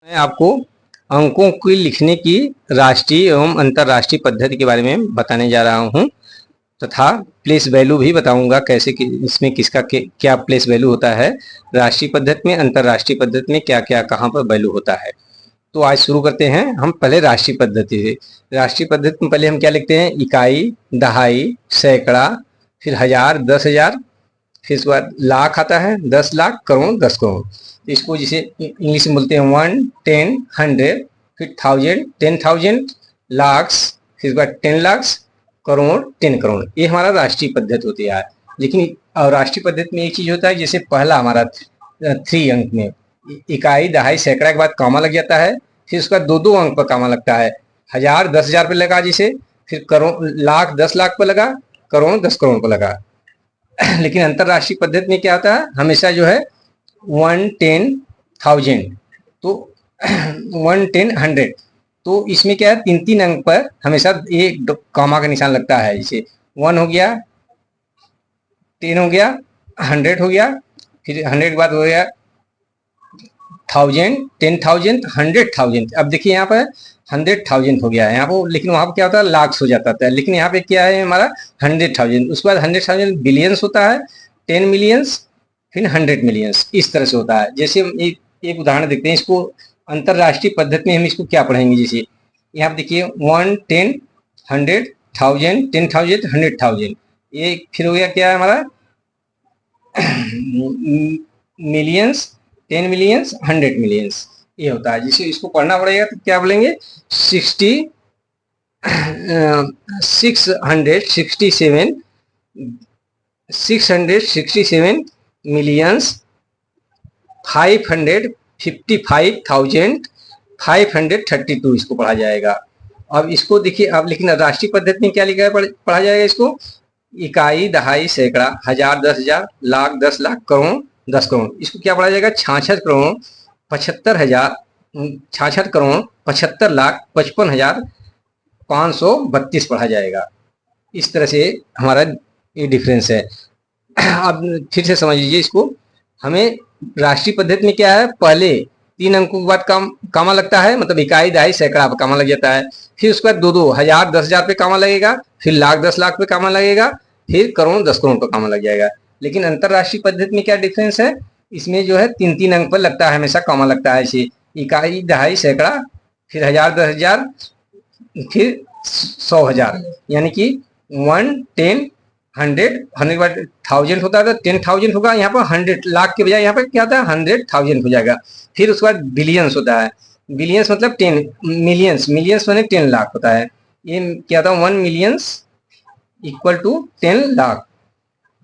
मैं आपको अंकों की लिखने की राष्ट्रीय एवं अंतर्राष्ट्रीय पद्धति के बारे में बताने जा रहा हूं तथा प्लेस वैल्यू भी बताऊंगा कैसे कि इसमें किसका क्या प्लेस वैल्यू होता है। राष्ट्रीय पद्धति में, अंतर्राष्ट्रीय पद्धति में क्या क्या कहाँ पर वैल्यू होता है। तो आज शुरू करते हैं हम पहले राष्ट्रीय पद्धति से। राष्ट्रीय पद्धति में पहले हम क्या लिखते हैं? इकाई, दहाई, सैकड़ा, फिर हजार, 10,000, फिर उसके बाद लाख आता है, 10 लाख, करोड़, 10 करोड़। तो इसको जिसे इंग्लिश में बोलते हैं 1, 10, 100, फिर 1000, 10,000, लाख्स, फिर उसके बाद 10 लाख, करोड़, 10 करोड़। ये हमारा राष्ट्रीय पद्धति होती है। लेकिन राष्ट्रीय पद्धति में एक चीज होता है, जैसे पहला हमारा 3 अंक में इकाई, दहाई, सैकड़ा के बाद कामा लग जाता है, फिर उसका 2-2 अंक पर कामा लगता है। हजार 10,000 पे लगा जिसे, फिर करोड़, लाख 10 लाख पे लगा, करोड़ 10 करोड़ पे लगा। लेकिन अंतरराष्ट्रीय पद्धति में क्या होता है? हमेशा जो है 1, 10,000, तो 1, 10, 100। तो इसमें क्या है, 3-3 अंक पर हमेशा एक कामा का निशान लगता है। जैसे 1 हो गया, 10 हो गया, 100 हो गया, फिर 100 के बाद हो गया 1000, 10,000, 100,000। अब देखिए यहाँ पर 100,000 हो गया है यहाँ पर, लेकिन वहां पर क्या होता है, लाख हो जाता था। लेकिन यहाँ पे क्या है हमारा 100,000। उसके बाद 100,000 बिलियंस होता है, 10 मिलियंस, फिर 100 मिलियंस। इस तरह से होता है। जैसे हम एक उदाहरण देखते हैं इसको अंतरराष्ट्रीय पद्धति में हम इसको क्या पढ़ेंगे। जैसे यहाँ पे देखिए 1, 10, 100,000, 10,000, 100,000। ये फिर हो गया क्या है हमारा मिलियंस, 10 मिलियंस, 100 मिलियंस। ये होता है। जिसे इसको पढ़ना पड़ेगा तो क्या बोलेंगे, 667 मिलियंस 555,532 इसको पढ़ा जाएगा। अब इसको देखिए, अब लेकिन राष्ट्रीय पद्धति में क्या लिखा है, पढ़ा जाएगा इसको इकाई, दहाई, सैकड़ा, हजार, 10,000, लाख, 10 लाख, करोड़, 10 करोड़। इसको क्या पढ़ा जाएगा, 66 करोड़ 75,000, 66 करोड़ 75 लाख 55,532 पढ़ा जाएगा। इस तरह से हमारा ये डिफरेंस है। अब फिर से समझ लीजिए इसको। हमें राष्ट्रीय पद्धति में क्या है, पहले 3 अंकों के बाद कामा लगता है, मतलब इकाई, दहाई, सैकड़ा पर कामा लग जाता है। फिर उसके बाद 2-2, हजार 10,000 पे कामा लगेगा, फिर लाख 10 लाख पे कामा लगेगा, फिर करोड़ 10 करोड़ पे कामा लग जाएगा। लेकिन अंतरराष्ट्रीय पद्धति में क्या डिफरेंस है, इसमें जो है 3-3 अंक पर लगता है, हमेशा कामा लगता है। इसे इकाई, दहाई, सैकड़ा, फिर हजार, 10,000, फिर 100,000, यानी कि 1, 10, 100, 100 के बाद 1000 होता है तो 10,000 होगा। यहाँ पर 100 लाख के बजाय यहाँ पर क्या होता है, 100,000 हो जाएगा। फिर उसके बाद बिलियंस होता है। बिलियंस मतलब 10 मिलियंस, मिलियंस मैंने 10 लाख होता है। ये क्या होता है, 1 मिलियंस इक्वल टू 10 लाख।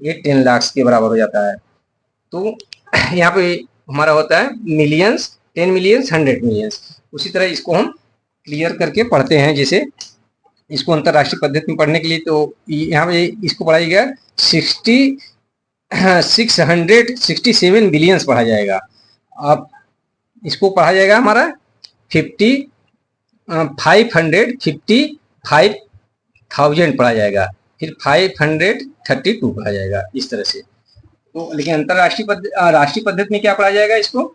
ये 10 लाख के बराबर हो जाता है। तो यहाँ पे हमारा होता है मिलियंस, 10 मिलियंस, 100 मिलियंस। उसी तरह इसको हम क्लियर करके पढ़ते हैं। जैसे इसको अंतरराष्ट्रीय पद्धति में पढ़ने के लिए तो यहाँ पे इसको पढ़ा जाएगा 667 बिलियंस पढ़ा जाएगा। अब इसको पढ़ा जाएगा हमारा 555,000 पढ़ा जाएगा, फिर 532 पढ़ा जाएगा, इस तरह से। तो लेकिन अंतरराष्ट्रीय राष्ट्रीय पद्धति में क्या पढ़ा जाएगा इसको,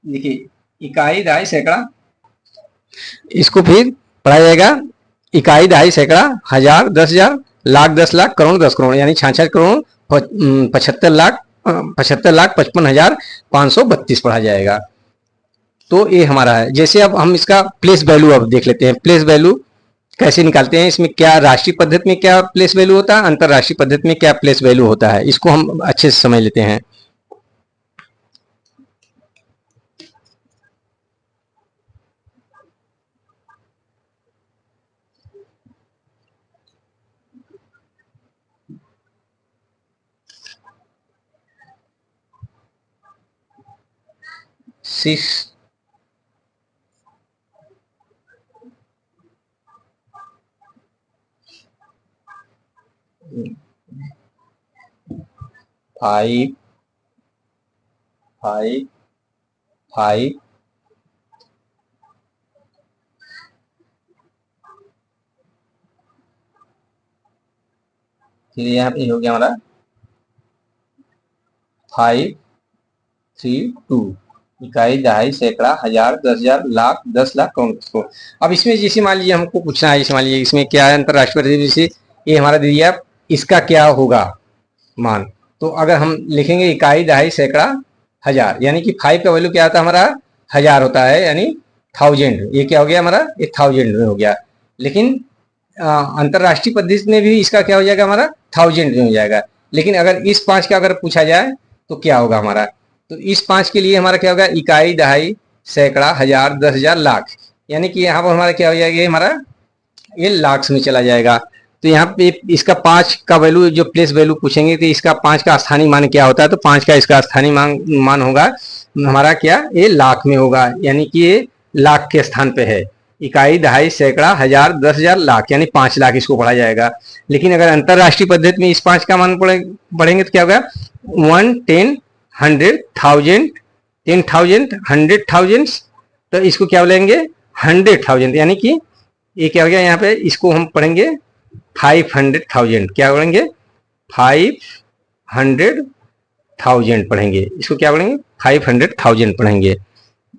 देखिए इकाई, दहाई, सैकड़ा, इसको फिर पढ़ा जाएगा इकाई, दहाई, सैकड़ा, हजार, 10,000, लाख, 10 लाख, करोड़, 10 करोड़, यानी 66 करोड़ 75 लाख 55,532 पढ़ा जाएगा। तो ये हमारा है। जैसे अब हम इसका प्लेस वैल्यू अब देख लेते हैं। प्लेस वैल्यू कैसे निकालते हैं, इसमें क्या राष्ट्रीय पद्धति में क्या प्लेस वैल्यू होता है, अंतरराष्ट्रीय पद्धति में क्या प्लेस वैल्यू होता है, इसको हम अच्छे से समझ लेते हैं। सिक्स 5, 5, 5, फिर यहाँ पे हो गया हमारा 5, 3, 2। इकाई, दहाई, सैकड़ा, हजार, 10,000, लाख, 10 लाख, करोड़ को। अब इसमें जैसे मान लीजिए हमको पूछना है, जैसे मान लीजिए इसमें क्या है अंतरराष्ट्रीय प्रतिनिधि, जैसे ये हमारा दे दिया, इसका क्या होगा मान। तो अगर हम लिखेंगे इकाई, दहाई, सैकड़ा, हजार, यानी कि 5 का वैल्यू क्या आता है हमारा, हजार होता है, यानी 1000। ये क्या हो गया हमारा, ये 1000 में हो गया। लेकिन अंतरराष्ट्रीय पद्धति में भी इसका क्या हो जाएगा हमारा, 1000 में हो जाएगा। लेकिन अगर इस 5 का अगर पूछा जाए तो क्या होगा हमारा, तो इस 5 के लिए हमारा क्या होगा, इकाई, दहाई, सैकड़ा, हजार, 10,000, लाख, यानी कि यहाँ पर हमारा क्या हो जाएगा, हमारा ये लाख में चला जाएगा। तो यहाँ पे इसका 5 का वैल्यू जो प्लेस वैल्यू पूछेंगे कि इसका 5 का स्थानीय मान क्या होता है, तो 5 का इसका स्थानीय मान होगा हमारा क्या, ये लाख में होगा, यानी कि ये लाख के स्थान पे है। इकाई, दहाई, सैकड़ा, हजार, 10,000, लाख, यानी 5 लाख इसको पढ़ा जाएगा। लेकिन अगर अंतरराष्ट्रीय पद्धति में इस 5 का मान पढ़ेंगे तो क्या होगा, 1, 10, 100, 1000, 10,000, 100,000, तो इसको क्या बोलेंगे, 100,000, यानी कि ये क्या हो गया, यहाँ पे इसको हम पढ़ेंगे 500,000, क्या पढ़ेंगे, 500,000 पढ़ेंगे, इसको क्या पढ़ेंगे, 500,000 पढ़ेंगे,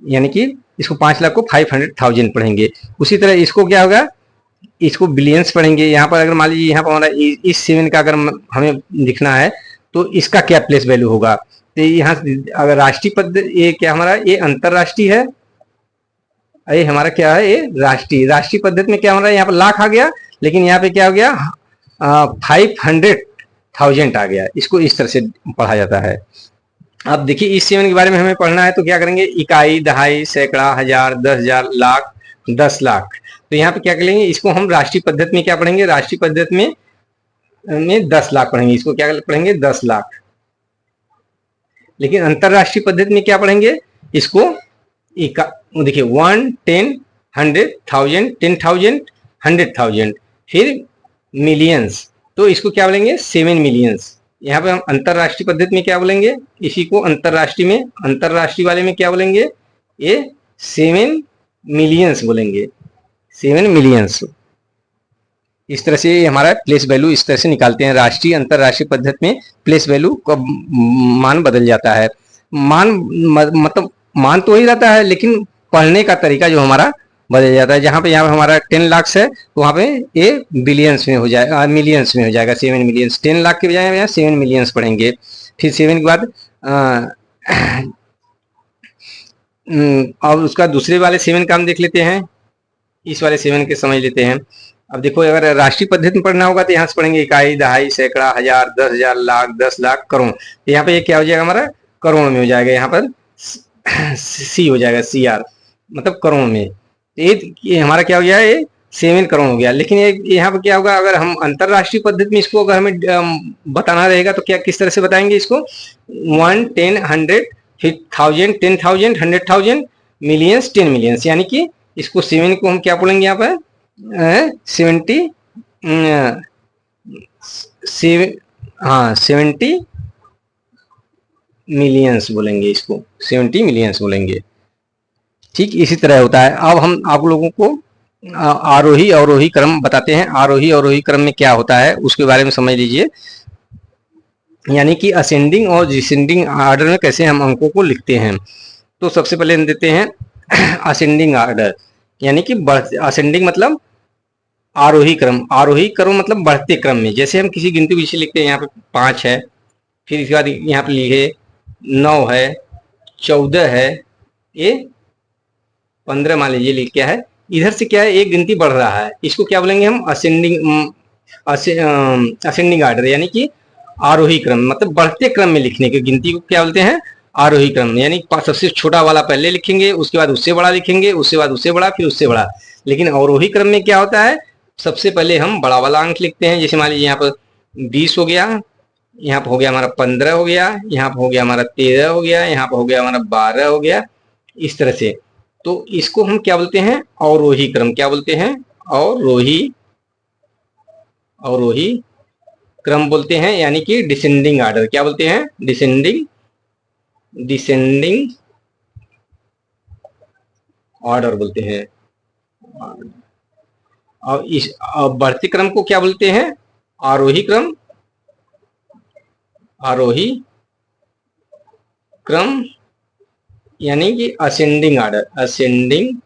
यानी कि इसको 5 लाख को 500,000 पढ़ेंगे। उसी तरह इसको क्या होगा, इसको बिलियंस पढ़ेंगे। यहाँ पर अगर मान लीजिए यहाँ पर हमारा इस 7 का अगर हमें लिखना है तो इसका क्या प्लेस वैल्यू होगा, तो यहाँ अगर राष्ट्रीय पद, ये क्या हमारा, ये अंतरराष्ट्रीय है, ये हमारा क्या है, ये राष्ट्रीय पद्धति में क्या हमारा यहाँ पर लाख आ गया, लेकिन यहाँ पे क्या हो गया, 500,000 आ गया। इसको इस तरह से पढ़ा जाता है। अब देखिए इस 7 के बारे में हमें पढ़ना है तो क्या करेंगे, इकाई, दहाई, सैकड़ा, हजार, 10,000, लाख, 10 लाख। तो यहाँ पे क्या करेंगे, इसको हम राष्ट्रीय पद्धति में क्या पढ़ेंगे, राष्ट्रीय पद्धति में 10 लाख पढ़ेंगे, इसको क्या पढ़ेंगे, 10 लाख। लेकिन अंतरराष्ट्रीय पद्धति में क्या पढ़ेंगे, इसको देखिए 1, 10, 100,000, 10,000, 100,000, फिर मिलियंस, तो इसको क्या बोलेंगे, 7 मिलियंस। यहाँ पे हम अंतरराष्ट्रीय पद्धति में क्या बोलेंगे, इसी को अंतरराष्ट्रीय में, अंतरराष्ट्रीय वाले में क्या बोलेंगे, ये 7 मिलियंस बोलेंगे, 7 मिलियंस। इस तरह से हमारा प्लेस वैल्यू इस तरह से निकालते हैं। राष्ट्रीय अंतरराष्ट्रीय पद्धति में प्लेस वैल्यू का मान बदल जाता है। मान मतलब मान तो वही रहता है, लेकिन पढ़ने का तरीका जो हमारा बदल जाता है। जहाँ पे यहाँ पे हमारा 10 लाख है तो वहाँ पे ये बिलियंस में हो जाएगा, मिलियंस में हो जाएगा, 7 मिलियंस। 10 लाख के बजाय यहाँ 7 मिलियंस पढ़ेंगे। फिर 7 के बाद अब उसका दूसरे वाले 7 का हम देख लेते हैं, इस वाले 7 के समझ लेते हैं। अब देखो अगर राष्ट्रीय पद्धति में पढ़ना होगा तो यहाँ से पढ़ेंगे इकाई, दहाई, सैकड़ा, हजार, 10,000, लाख, 10 लाख, करोड़। तो यहाँ पे ये क्या हो जाएगा हमारा, करोड़ में हो जाएगा। यहाँ पर सी हो जाएगा, CR मतलब करोड़ में। ये हमारा क्या हो गया, ये 7 करोड़ हो गया। लेकिन यहाँ पर क्या होगा, अगर हम अंतरराष्ट्रीय पद्धति में इसको अगर हमें बताना रहेगा तो क्या किस तरह से बताएंगे इसको, 1, 10, 100, फिर 1000, 10,000, 100,000, मिलियंस, 10 मिलियंस, यानी कि इसको 7 को हम क्या बोलेंगे यहाँ पर 70 70 मिलियंस बोलेंगे, इसको 70 मिलियंस बोलेंगे। ठीक इसी तरह होता है। अब हम आप लोगों को आरोही अवरोही क्रम बताते हैं। आरोही अवरोही क्रम में क्या होता है उसके बारे में समझ लीजिए, यानी कि असेंडिंग और डिसेंडिंग ऑर्डर में कैसे हम अंकों को लिखते हैं। तो सबसे पहले हम देते हैं असेंडिंग ऑर्डर, यानी कि असेंडिंग मतलब आरोही क्रम, आरोही क्रम मतलब बढ़ते क्रम में। जैसे हम किसी गिनती विषय लिखते हैं, यहाँ पे 5 है, फिर इसके बाद यहाँ पे लिखे 9 है, 14 है, ये 15 मान लीजिए लिख क्या है, इधर से क्या है एक गिनती बढ़ रहा है, इसको क्या बोलेंगे हम असेंडिंग ऑर्डर, यानी कि आरोही क्रम मतलब बढ़ते क्रम में लिखने की गिनती को क्या बोलते हैं, आरोही क्रम। यानी सबसे छोटा वाला पहले लिखेंगे, उसके बाद उससे बड़ा लिखेंगे, उसके बाद उससे बड़ा, फिर उससे बड़ा। लेकिन अवरोही क्रम में क्या होता है, सबसे पहले हम बड़ा वाला अंक लिखते हैं। जैसे मान लीजिए यहाँ पर 20 हो गया, यहाँ पर हो गया हमारा 15 हो गया, यहाँ पर हो गया हमारा 13 हो गया, यहाँ पर हो गया हमारा 12 हो गया, इस तरह से। तो इसको हम क्या बोलते हैं, अवरोही क्रम। क्या बोलते हैं, अवरोही क्रम बोलते हैं, यानी कि डिसेंडिंग ऑर्डर। क्या बोलते हैं, डिसेंडिंग ऑर्डर बोलते हैं। और इस बढ़ते क्रम को क्या बोलते हैं, आरोही क्रम, आरोही क्रम यानी कि असेंडिंग ऑर्डर, असेंडिंग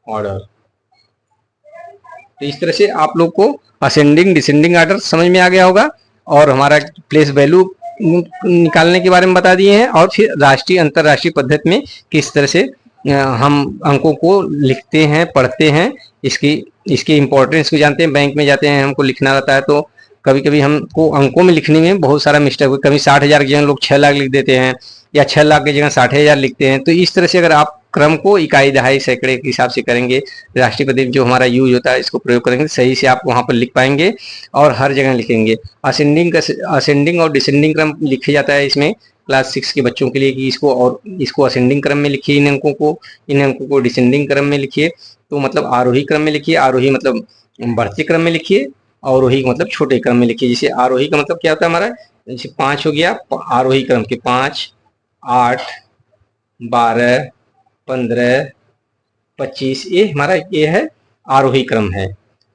ऑर्डर। तो इस तरह से आप लोग को असेंडिंग डिसेंडिंग ऑर्डर समझ में आ गया होगा, और हमारा प्लेस वैल्यू निकालने के बारे में बता दिए हैं, और फिर राष्ट्रीय अंतरराष्ट्रीय पद्धति में किस तरह से हम अंकों को लिखते हैं, पढ़ते हैं, इसकी इम्पोर्टेंस को जानते हैं। बैंक में जाते हैं, हमको लिखना रहता है, तो कभी कभी हमको अंकों में लिखने में बहुत सारा मिस्टेक हुआ, कभी 60,000 की जगह लोग 6 लाख लिख देते हैं, या 6 लाख की जगह 60,000 लिखते हैं। तो इस तरह से अगर आप क्रम को इकाई, दहाई, सैकड़े के हिसाब से करेंगे, राष्ट्रीय पद्धति जो हमारा यूज होता है इसको प्रयोग करेंगे, सही से आप वहाँ पर लिख पाएंगे और हर जगह लिखेंगे। असेंडिंग और डिसेंडिंग क्रम लिखा जाता है इसमें क्लास 6 के बच्चों के लिए, कि इसको असेंडिंग क्रम में लिखिए इन अंकों को डिसेंडिंग क्रम में लिखिए। तो मतलब आरोही क्रम में लिखिए, आरोही मतलब बढ़ते क्रम में लिखिए, अवरोही मतलब छोटे क्रम में लिखिए। जैसे आरोही का मतलब क्या होता है हमारा, जैसे 5 हो गया, आरोही क्रम के 5, 8, 12, 15, 25, ये हमारा ये है आरोही क्रम है।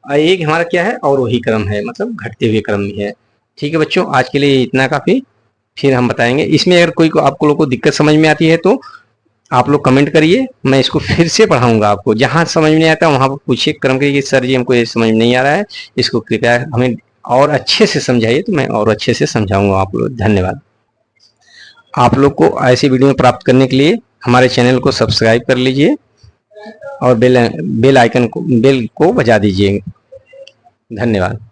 एक हमारा क्या है, अवरोही क्रम है, मतलब घटते हुए क्रम में है। ठीक है बच्चों, आज के लिए इतना काफी, फिर हम बताएंगे। इसमें अगर कोई आपको लोग को दिक्कत समझ में आती है तो आप लोग कमेंट करिए, मैं इसको फिर से पढ़ाऊंगा आपको। जहां समझ में नहीं आता वहां पर पूछिए, क्रम करिए, सर जी हमको ये समझ में नहीं आ रहा है, इसको कृपया हमें और अच्छे से समझाइए, तो मैं और अच्छे से समझाऊंगा आप लोग। धन्यवाद। आप लोग को ऐसी वीडियो प्राप्त करने के लिए हमारे चैनल को सब्सक्राइब कर लीजिए और बेल को बजा दीजिए। धन्यवाद।